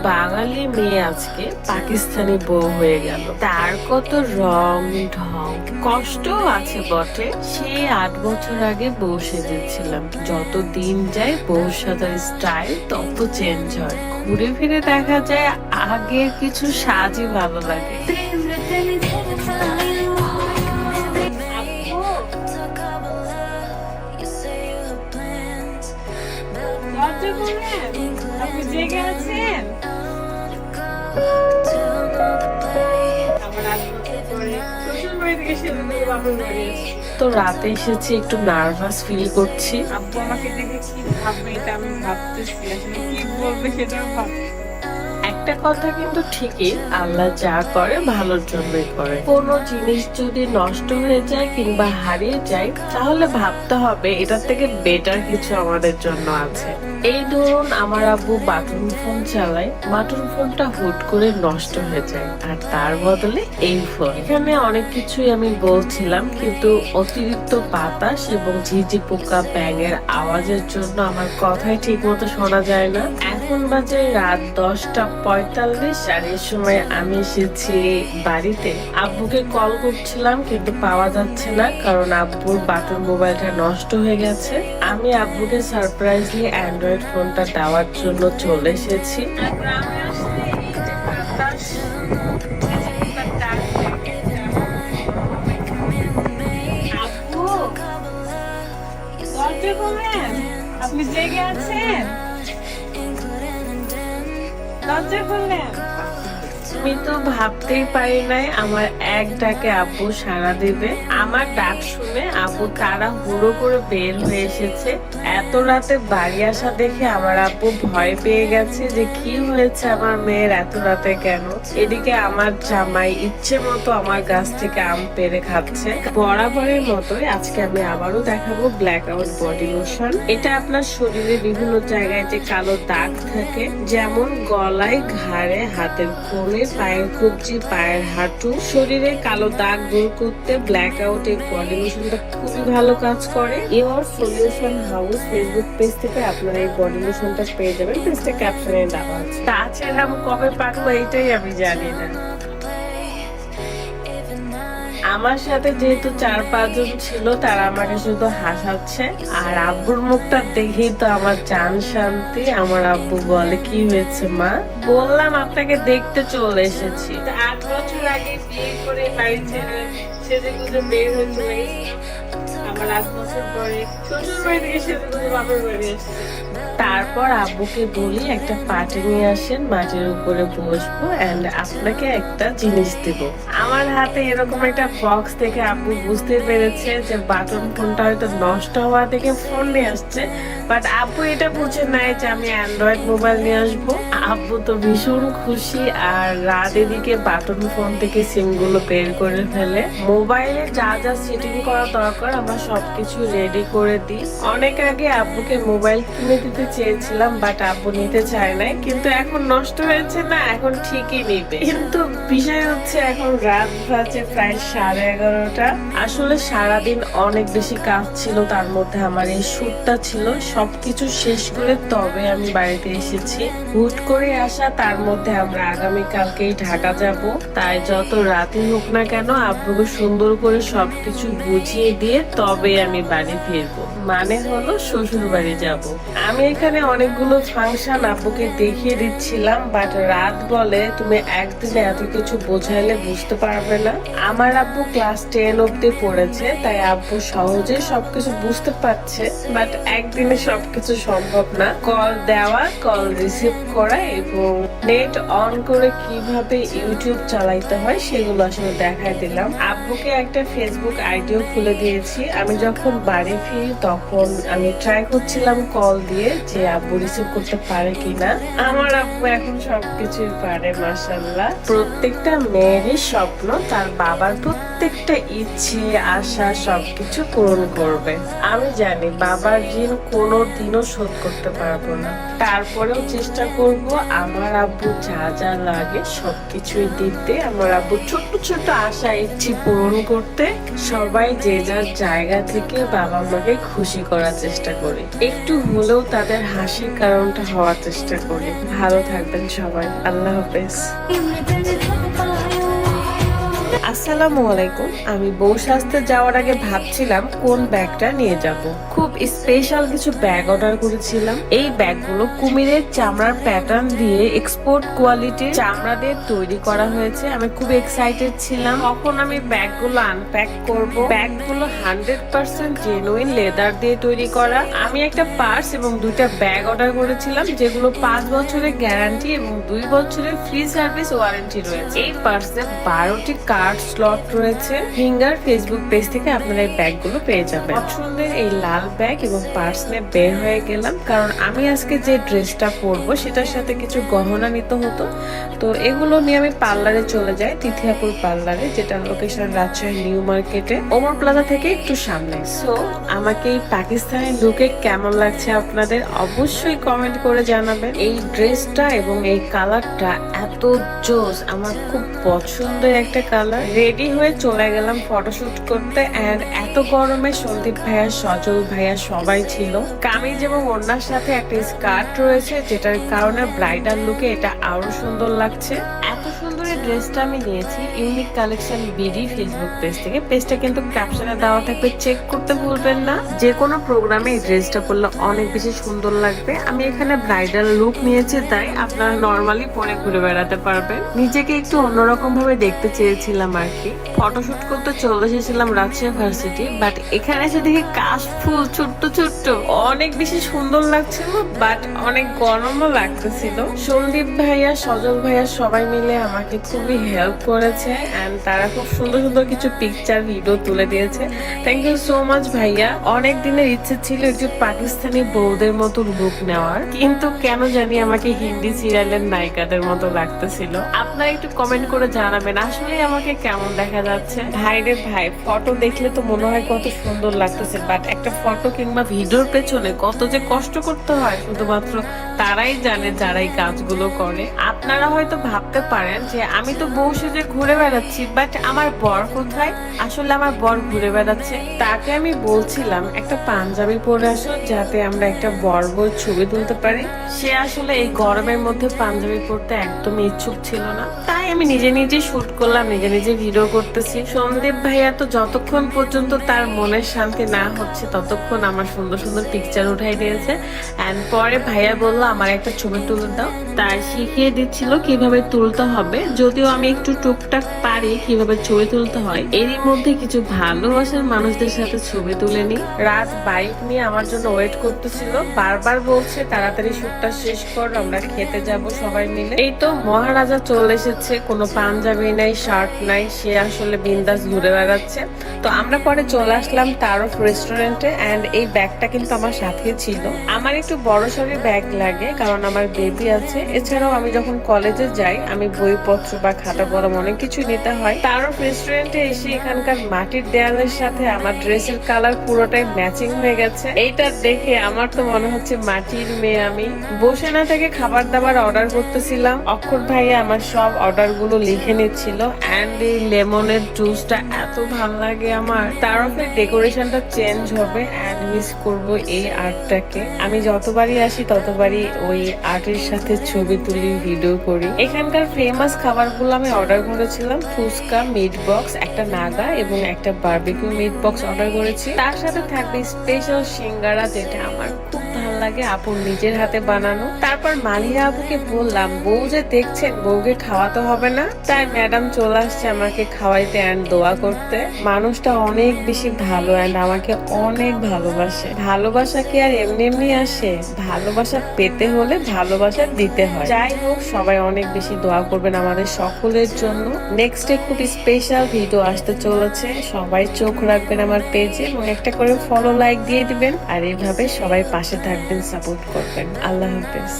বাঙালি মেয়ে আজকে পাকিস্তানি বউ হয়ে গেল। তার কত রং ঢং কষ্ট আছে বটে। সে 8 বছর আগে বউ সেজেছিলাম। যত দিন যায় বউ সাজার স্টাইল তত চেঞ্জ হয়। ঘুরে ফিরে দেখা যায় আগের কিছু সাজই ভালো লাগে। আপনি জেগে আছেন? তো রাতে এসেছি, একটু নার্ভাস ফিল করছি। আব্বু আমাকে দেখে কি ভাববে এটা আমি ভাবতেছি, আসলে কি বলবে সেটাও ভাবছি। একটা কথা কিন্তু ঠিকই, আল্লাহ যা করে ভালোর জন্যই করে। কোনো জিনিস যদি নষ্ট হয়ে যায় কিংবা হারিয়ে যায় তাহলে ভাবতে হবে এটার থেকে বেটার কিছু আমাদের জন্য আছে। এই ধরুন আমার আব্বু বাটন ফোন চালায়, বাটন ফোনটা হুট করে নষ্ট হয়ে যায় আর তার বদলে এই ফোন। এখানে অনেক কিছুই আমি বলছিলাম, কিন্তু অতিরিক্ত বাতাস এবং ঝিঝি পোকা ব্যাঙের আওয়াজের জন্য আমার কথাই ঠিক মতো শোনা যায় না। এখন বাজে রাত 10:45 আর এই সময় আমি এসেছি বাড়িতে। আব্বুকে কল করছিলাম কিন্তু পাওয়া যাচ্ছে না, কারণ আব্বুর বাটন মোবাইলটা নষ্ট হয়ে গেছে। আমি আব্বুকে সারপ্রাইজলি অ্যান্ড্রয়েড ফোনটা দেওয়ার জন্য চলে এসেছি। আপনি জেগে আছেন? দরজা খুললেন? আমি তো ভাবতেই পারি নাই আমার এক ডাকে আব্বু সাড়া দেবে। আমার ডাক শুনে আব্বু তাড়াহুড়ো করে বের হয়ে এসেছে। এত রাতে বাড়ি আসা দেখে আমার আব্বু ভয় পেয়ে গেছে যে কি হয়েছে আমার মেয়ের এত রাতে কেন। এদিকে আমার জামাই ইচ্ছে মতো আমার গাছ থেকে আম পেড়ে খাচ্ছে। বরাবরের মতোই আজকে আমি আবারও দেখাবো ব্ল্যাক আউট বডি লোশন। এটা আপনার শরীরে বিভিন্ন জায়গায় যে কালো দাগ থাকে, যেমন গলায়, ঘাড়ে, হাতের কোণে, পায়ের কবজি, পায়ের হাঁটু, শরীরে কালো দাগ দূর করতে ব্ল্যাক আউট এই বডি লোশনটা খুবই ভালো কাজ করে। Your solution house Facebook page থেকে আপনারা এই বডি লোশনটা পেয়ে যাবেন। পেজটা ক্যাপশনে দেওয়া আছে। তাছাড়া আমি কবে পাঠাবো এটাই আমি জানি না। আমার সাথে যেহেতু 4-5 জন ছিল, তারা আমাকে শুধু হাসাচ্ছে। আর আব্বুর মুখটা দেখেই তো আমার জান শান্তি। আমার আব্বু বলে, কি হয়েছে মা? বললাম আপনাকে দেখতে চলে এসেছি। 8 বছর আগে বিয়ে করে বাড়ি ছেড়ে সেজে গুজে বের হয়েছিল। আমার 8 বছর পরে শ্বশুর বাড়ি থেকে সেজে গুজে বাপের বাড়ি এসেছে। তারপর আব্বুকে বলি একটা পাটি নিয়ে আসেন, মাটির উপরে বসবো এন্ড আপনাকে একটা জিনিস দেব। আমার হাতে এরকম একটা বক্স থেকে আব্বু বুঝতে পেরেছে যে বাটন ফোনটা হয়তো নষ্ট হওয়া থেকে ফোন নিয়ে আসছে, বাট আব্বু এটা বুঝে নাই যে আমি অ্যান্ড্রয়েড মোবাইল নিয়ে আসবো। আব্বু তো ভীষণ খুশি, আর রাত এদিকে বাটন ফোন থেকে সিম গুলো বের করে ফেলে। মোবাইলে যা যা সেটিং করা দরকার আমরা সবকিছু রেডি করে দিই। অনেক আগে আব্বুকে মোবাইল কিনে দিতে চেয়েছিলাম, বাট আব্বু নিতে চায় নাই। কিন্তু এখন নষ্ট হয়েছে না, এখন ঠিকই নিবে। কিন্তু বিষয় হচ্ছে এখন রাত বাজে প্রায় 11:30। আসলে সারাদিন অনেক বেশি কাজ ছিল, তার মধ্যে আমার এই শুটটা ছিল। সবকিছু শেষ করে তবে আমি বাড়িতে এসেছি। হুট করে আসা, তার মধ্যে আমরা আগামীকালকেই ঢাকা যাব। তাই যত রাতই হোক না কেন আব্বুকে সুন্দর করে সবকিছু বুঝিয়ে দিয়ে তবে আমি বাড়ি ফিরবো। মানে হলো শ্বশুর বাড়ি যাব। আমি এখানে অনেকগুলো ফাংশন আব্বুকে দেখিয়ে দিচ্ছিলাম, বাট রাত বলে তুমি একদিনে এত কিছু বোঝাইলে বুঝতে পারবে না। আমার আব্বু ক্লাস 10 অব্দি পড়েছে, তাই আব্বু সহজে সবকিছু বুঝতে পারছে, বাট একদিনে সবকিছু সম্ভব না। কল দেওয়া, কল রিসিভ করা এবং নেট অন করে কিভাবে ইউটিউব চালাইতে হয় সেগুলো আসলে দেখাই দিলাম। আব্বুকে একটা ফেসবুক আইডিও খুলে দিয়েছি। আমি যখন বাড়ি ফিরি তখন আমি ট্রাই করছিলাম কল দিয়ে যে আব্বু রিসিভ করতে পারে কিনা। আমার আব্বু এখন সবকিছুই পারে মাশাআল্লাহ। প্রত্যেকটা মেয়েরই স্বপ্ন তার বাবার প্রত্যেকটা ইচ্ছে আশা সবকিছু পূরণ করবে। আমি জানি বাবার ঋণ কোনোদিনও শোধ করতে পারবো না, তারপরেও চেষ্টা করব আমার আব্বু যা যা লাগে সবকিছুই দিতে, আমার আব্বু ছোট ছোট আশা ইচ্ছে পূরণ করতে। সবাই যে যার জায়গা থেকে বাবা মাকে খুশি করার চেষ্টা করি। একটু হলেও তাদের হাসির কারণটা হওয়ার চেষ্টা করি। ভালো থাকবেন সবাই, আল্লাহ হাফেজ। আসসালামু আলাইকুম। আমি বউ সাজতে যাওয়ার আগে ভাবছিলাম কোন ব্যাগটা নিয়ে যাব। খুব স্পেশাল কিছু ব্যাগ অর্ডার করেছিলাম। এই ব্যাগগুলো কুমিরের চামড়ার প্যাটার্ন দিয়ে এক্সপোর্ট কোয়ালিটির চামড়া দিয়ে তৈরি করা হয়েছে। আমি খুব এক্সাইটেড ছিলাম। তখন আমি ব্যাগগুলো আনপ্যাক করব। ব্যাগগুলো 100% জেনুইন লেদার দিয়ে তৈরি করা। আমি একটা পার্স এবং দুইটা ব্যাগ অর্ডার করেছিলাম, যেগুলো 5 বছরের গ্যারান্টি এবং 2 বছরের ফ্রি সার্ভিস ওয়ারেন্টি রয়েছে। এই পার্সে 12টি কার্ড স্লট রয়েছে। ফিঙ্গার ফেসবুক পেজ থেকে আপনারা এই ব্যাগগুলো পেয়ে যাবেন। পছন্দের এই লাল ব্যাগ এবং পার্স নিয়ে বের হয়ে গেলাম, কারণ আমি আজকে যে ড্রেসটা পরবো সেটার সাথে কিছু গহনা নিতে হতো। তো এগুলো নিয়ে আমি পার্লারে চলে যাই, তিথিয়াপুর পার্লারে, যেটা লোকেশন রাজশাহী নিউ মার্কেটে, ওমর প্লাজা থেকে একটু সামনে। সো আমাকে এই পাকিস্তানি লুকে কেমন লাগছে আপনাদের অবশ্যই কমেন্ট করে জানাবেন। এই ড্রেসটা এবং এই কালারটা এত জোস, আমার খুব পছন্দের একটা কালার। রেডি হয়ে চলে গেলাম ফটোশুট করতে। এন্ড এত গরমে সন্দীপ ভাইয়া, সজল ভাইয়া সবাই ছিল। কামিজ এবং ওড়নার সাথে একটা স্কার্ট রয়েছে, যেটার কারণে ব্রাইডাল লুকে এটা আরো সুন্দর লাগছে। এত সুন্দর এই ড্রেসটা আমি নিয়েছি unique collection BD Facebook page থেকে। পেজটা কিন্তু ক্যাপশনে দেওয়া থাকবে, চেক করতে ভুলবেন না। যে কোনো প্রোগ্রামে এই ড্রেসটা পরলে অনেক বেশি সুন্দর লাগবে। আমি এখানে ব্রাইডাল লুক নিয়েছি, তাই আপনারা নর্মালি পরে ঘুরে বেড়াতে পারবেন। নিজেকে একটু অন্যরকম ভাবে দেখতে চেয়েছিলাম আর কি। ফটোশুট করতে চলে এসেছিলাম রাজশাহী ভার্সিটি, বাট এখানে এসে দেখি কাশফুল ছোট্ট ছোট্ট, অনেক বেশি সুন্দর লাগছিল, বাট অনেক গরমও লাগতেছিল। সন্দীপ ভাইয়া, সজল ভাইয়া সবাই মিলে আমাকে খুবই হেল্প করেছে এন্ড তারা খুব সুন্দর সুন্দর কিছু পিকচার ভিডিও তুলে দিয়েছে। থ্যাংক ইউ সো মাচ ভাইয়া। অনেক দিনের ইচ্ছে ছিল একটু পাকিস্তানি বউদের মতো লুক নেওয়ার, কিন্তু কেন জানি আমাকে হিন্দি সিরিয়ালের নায়িকাদের মতো লাগতেছিল। আপনারা একটু কমেন্ট করে জানাবেন আসলে আমাকে কেমন দেখা যাচ্ছে। ভাই রে ভাই, ফটো দেখলে তো মনে হয় কত সুন্দর লাগতেছে, বাট একটা ফটো কিংবা ভিডিওর পেছনে কত যে কষ্ট করতে হয় শুধুমাত্র তারাই জানে যারা এই কাজগুলো করে। আপনারা হয়তো ভাবতে পারেন যে আমি তো বউ সেজে ঘুরে বেড়াচ্ছি, বাট আমার বর কোথায়? আসলে আমার বর ঘুরে বেড়াচ্ছে। তাকে আমি বলছিলাম একটা পাঞ্জাবি পরে আসো, যাতে আমরা একটা বর বউ ছবি তুলতে পারি। সে আসলে এই গরমের মধ্যে পাঞ্জাবি পরতে একদমই ইচ্ছুক ছিল না, তাই আমি নিজে নিজে শুট করলাম, নিজে নিজে ভিডিও করতেছি। সন্দীপ ভাইয়া তো যতক্ষণ পর্যন্ত তার মনের শান্তি না হচ্ছে ততক্ষণ আমার সুন্দর সুন্দর পিকচার উঠাই দিয়েছে। এন্ড পরে ভাইয়া বললো আমার একটা ছবি তুলে দাও, তাই শিখিয়ে দিচ্ছিল কিভাবে তুলতে হবে। যদিও আমি একটু টুকটাক পারি কিভাবে ছবি তুলতে হয়। এরই মধ্যে কিছু ভালোবাসার মানুষদের সাথে ছবি তুলে নি। রাত বাইক নিয়ে আমার জন্য ওয়েট করতেছিল, বারবার বলছে তাড়াতাড়ি শুটটা শেষ কর, আমরা খেতে যাব সবাই মিলে। এই তো মহারাজা চলে এসেছে, কোনো পাঞ্জাবি নাই, শার্ট নাই, সে আসলে বিন্দাস ঘুরে বেড়াচ্ছে। তো আমরা পরে চলে আসলাম তারফ রেস্টুরেন্টে। এন্ড এই ব্যাগটা কিন্তু আমার সাথে ছিল। আমার একটু বড় সড়ি ব্যাগ লাগে, কারণ আমার বেবি আছে। এছাড়াও আমি যখন কলেজে যাই আমি বইপত্র বা খাতা কলম অনেক কিছু নিতে হয়। তারফ রেস্টুরেন্টে এসে এখানকার মাটির দেয়ালের সাথে আমার ড্রেসের কালার পুরোটাই ম্যাচিং হয়ে গেছে। এইটা দেখে আমার তো মনে হচ্ছে মাটির মেয়ে আমি। বসে না থেকে খাবার দাবার অর্ডার করতেছিলাম। অক্ষর ভাইয়া আমার সব অর্ডার গুলো লিখে নিচ্ছিল। এন্ড এই লেমনের জুসটা এত ভালো লাগে আমার। তারফের ডেকোরেশনটা চেঞ্জ হবে এন্ড মিস করব এই আর্টটাকে। আমি যতবারই আসি ততবারই ওই আর্টের সাথে ছবি তুলি, ভিডিও করি। এখানকার ফেমাস খাবারগুলো আমি অর্ডার করেছিলাম, ফুচকা, মিট বক্স, একটা নাগা এবং একটা বারবিকিউ মিট বক্স অর্ডার করেছি। তার সাথে থাকবে স্পেশাল সিঙ্গারা, যেটা আমার খুব ভালো লাগে, আপুর নিজের হাতে বানানো। তারপর মালিয়া আপুকে বললাম বউ যে দেখছেন, বউকে খাওয়াতে হবে না? তাই ম্যাডাম চলে আসছে আমাকে খাওয়াইতে এন্ড দোয়া করতে। মানুষটা অনেক বেশি ভালো এন্ড আমাকে অনেক ভালোবাসে। ভালোবাসা কি আর এমনি এমনি আসে? ভালোবাসা পেতে হলে ভালোবাসা দিতে হয়। যাই হোক, সবাই অনেক বেশি দোয়া করবেন আমাদের সকলের জন্য। নেক্সট ডে খুব স্পেশাল ভিডিও আসতে চলেছে, সবাই চোখ রাখবেন আমার পেজে এবং একটা করে ফলো, লাইক দিয়ে দিবেন। আর এইভাবে সবাই পাশে থাকবেন, সাপোর্ট করবেন। আল্লাহ হাফেজ।